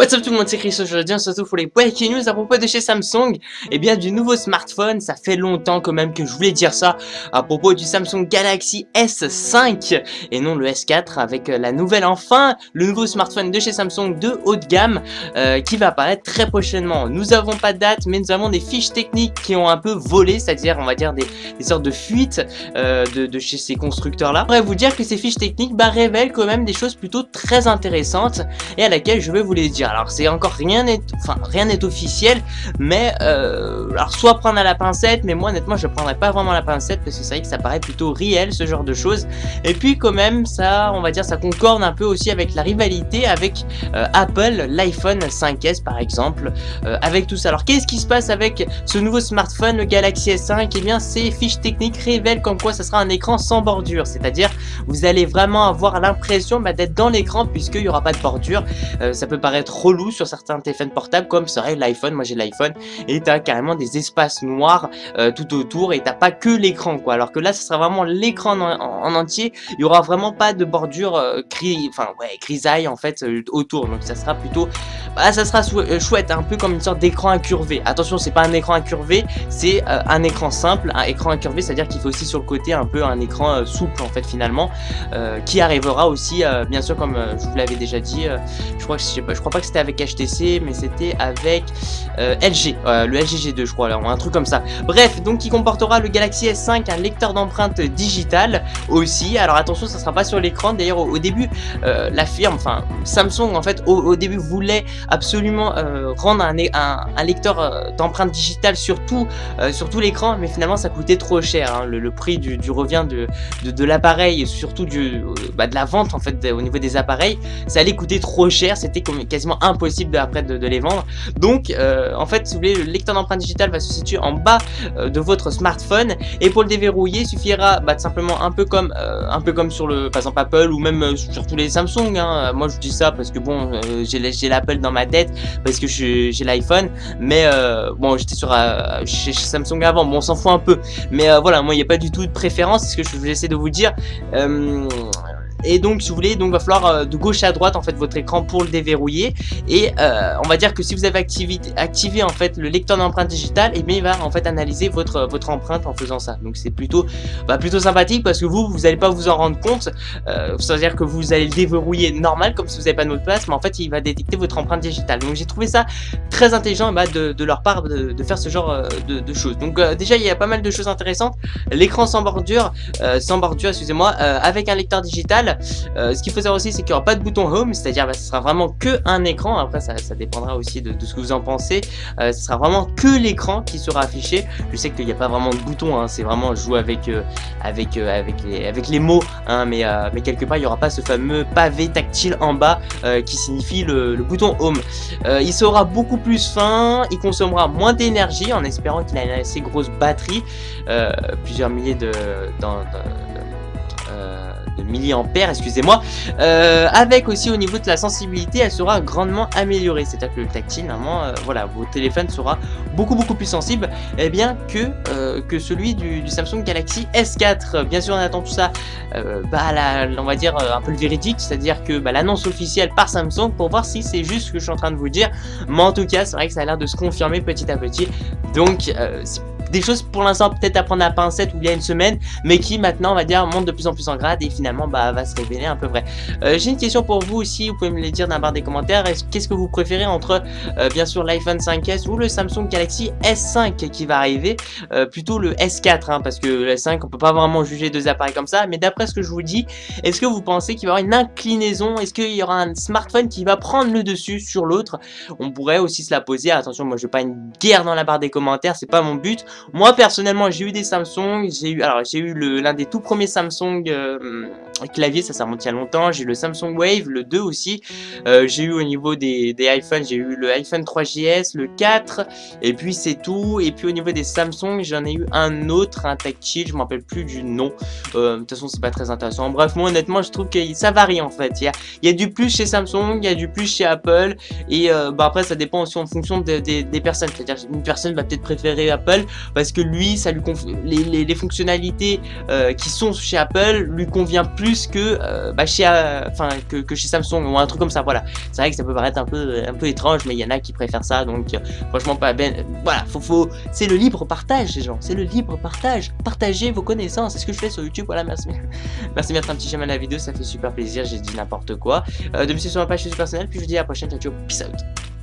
What's up tout le monde, c'est Chris. Aujourd'hui on se retrouve pour les breaking news à propos de chez Samsung. Et bien du nouveau smartphone, ça fait longtemps quand même que je voulais dire ça à propos du Samsung Galaxy S5 et non le S4 avec la nouvelle enfin, le nouveau smartphone de chez Samsung de haut de gamme qui va apparaître très prochainement. Nous avons pas de date mais nous avons des fiches techniques qui ont un peu volé, c'est-à-dire on va dire des sortes de fuites de chez ces constructeurs là. Je voudrais vous dire que ces fiches techniques révèlent quand même des choses plutôt très intéressantes et à laquelle je vais vous les dire. Alors c'est encore rien n'est officiel, mais alors soit prendre à la pincette, mais moi honnêtement je prendrais pas vraiment la pincette parce que c'est vrai que ça paraît plutôt réel ce genre de choses. Et puis quand même ça, on va dire ça concorde un peu aussi avec la rivalité avec Apple, l'iPhone 5S par exemple, avec tout ça. Alors qu'est-ce qui se passe avec ce nouveau smartphone, le Galaxy S5? Et bien ces fiches techniques révèlent comme quoi ça sera un écran sans bordure, c'est-à-dire vous allez vraiment avoir l'impression d'être dans l'écran puisqu'il n'y aura pas de bordure. Ça peut paraître relou sur certains téléphones portables comme serait l'iPhone. Moi j'ai l'iPhone et t'as carrément des espaces noirs tout autour et t'as pas que l'écran quoi, alors que là ce sera vraiment l'écran en entier. Il y aura vraiment pas de bordure grisaille en fait autour, donc ça sera plutôt ça sera chouette, un peu comme une sorte d'écran incurvé. Attention, c'est pas un écran incurvé, c'est un écran simple. Un écran incurvé, c'est à dire qu'il fait aussi sur le côté un peu un écran souple en fait finalement, qui arrivera aussi bien sûr comme je vous l'avais déjà dit. Je crois pas que c'était avec HTC, mais c'était avec LG, le LG G2 je crois, là, un truc comme ça. Bref, donc qui comportera le Galaxy S5, un lecteur d'empreintes digitales aussi. Alors attention, ça sera pas sur l'écran. D'ailleurs au début, la firme, enfin Samsung en fait au début voulait absolument rendre un lecteur d'empreintes digitales sur tout l'écran, mais finalement ça coûtait trop cher, hein. Le prix du revient de l'appareil et surtout de la vente en fait au niveau des appareils, ça allait coûter trop cher, c'était quasiment impossible après de les vendre. Donc en fait si vous voulez, le lecteur d'empreintes digitales va se situer en bas de votre smartphone, et pour le déverrouiller il suffira simplement un peu comme sur le par exemple Apple ou même sur tous les Samsung, hein. Moi je dis ça parce que bon j'ai l'Apple dans ma tête parce que j'ai l'iPhone, mais bon j'étais chez Samsung avant, bon on s'en fout un peu, mais voilà, moi il n'y a pas du tout de préférence, c'est ce que je vais essayer de vous dire. Et donc si vous voulez, donc va falloir de gauche à droite en fait votre écran pour le déverrouiller, et on va dire que si vous avez activé en fait le lecteur d'empreintes digitales, et bien il va en fait analyser votre empreinte en faisant ça. Donc c'est plutôt sympathique parce que vous n'allez pas vous en rendre compte, c'est-à-dire que vous allez le déverrouiller normal comme si vous n'avez pas de mot de passe, mais en fait il va détecter votre empreinte digitale. Donc j'ai trouvé ça très intelligent de leur part de faire ce genre de choses. Donc déjà il y a pas mal de choses intéressantes. L'écran sans bordure, excusez-moi, avec un lecteur digital. Ce qu'il faut savoir aussi, c'est qu'il n'y aura pas de bouton home, c'est-à-dire ce sera vraiment que un écran. Après ça dépendra aussi de ce que vous en pensez. Ce sera vraiment que l'écran qui sera affiché. Je sais qu'il n'y a pas vraiment de bouton, hein, c'est vraiment jouer avec les mots, hein, mais quelque part il n'y aura pas ce fameux pavé tactile en bas qui signifie le bouton home. Il sera beaucoup plus fin, il consommera moins d'énergie en espérant qu'il a une assez grosse batterie, plusieurs milliers de milliampères, excusez-moi, avec aussi au niveau de la sensibilité, elle sera grandement améliorée, c'est-à-dire que le tactile, normalement, voilà, votre téléphone sera beaucoup plus sensible, que celui du Samsung Galaxy S4. Bien sûr, on attend tout ça, on va dire un peu le véridique, c'est-à-dire que l'annonce officielle par Samsung pour voir si c'est juste ce que je suis en train de vous dire, mais en tout cas, c'est vrai que ça a l'air de se confirmer petit à petit. Donc, des choses pour l'instant peut-être à prendre à la pincette ou il y a une semaine, mais qui maintenant on va dire monte de plus en plus en grade et finalement va se révéler un peu vrai. J'ai une question pour vous aussi, vous pouvez me le dire dans la barre des commentaires. Qu'est-ce que vous préférez entre bien sûr l'iPhone 5S ou le Samsung Galaxy S5 qui va arriver, plutôt le S4, hein, parce que le S5 on peut pas vraiment juger deux appareils comme ça, mais d'après ce que je vous dis, est-ce que vous pensez qu'il va y avoir une inclinaison, est-ce qu'il y aura un smartphone qui va prendre le dessus sur l'autre? On pourrait aussi se la poser. Attention, moi je veux pas une guerre dans la barre des commentaires, c'est pas mon but. Moi personnellement j'ai eu des Samsung, j'ai eu l'un des tout premiers Samsung clavier, ça remonte il y a longtemps. J'ai eu le Samsung Wave, le 2 aussi, j'ai eu au niveau des iPhones, j'ai eu le iPhone 3GS, le 4, et puis c'est tout. Et puis au niveau des Samsung, j'en ai eu un autre, un tactile, je me rappelle plus du nom, de toute façon c'est pas très intéressant. Bref, moi honnêtement je trouve que ça varie en fait, il y a du plus chez Samsung, il y a du plus chez Apple, et après ça dépend aussi en fonction des personnes, c'est-à-dire une personne va peut-être préférer Apple parce que lui ça lui les fonctionnalités qui sont chez Apple lui convient plus plus que, que chez Samsung ou un truc comme ça, voilà. C'est vrai que ça peut paraître un peu étrange, mais il y en a qui préfèrent ça, donc franchement pas ben, voilà, c'est le libre partage les gens, c'est le libre partage, partagez vos connaissances, c'est ce que je fais sur YouTube, voilà, merci. Merci de mettre un petit j'aime à la vidéo, ça fait super plaisir, j'ai dit n'importe quoi. De me suivre sur ma page Facebook personnelle, puis je vous dis à la prochaine, ciao, ciao, peace out.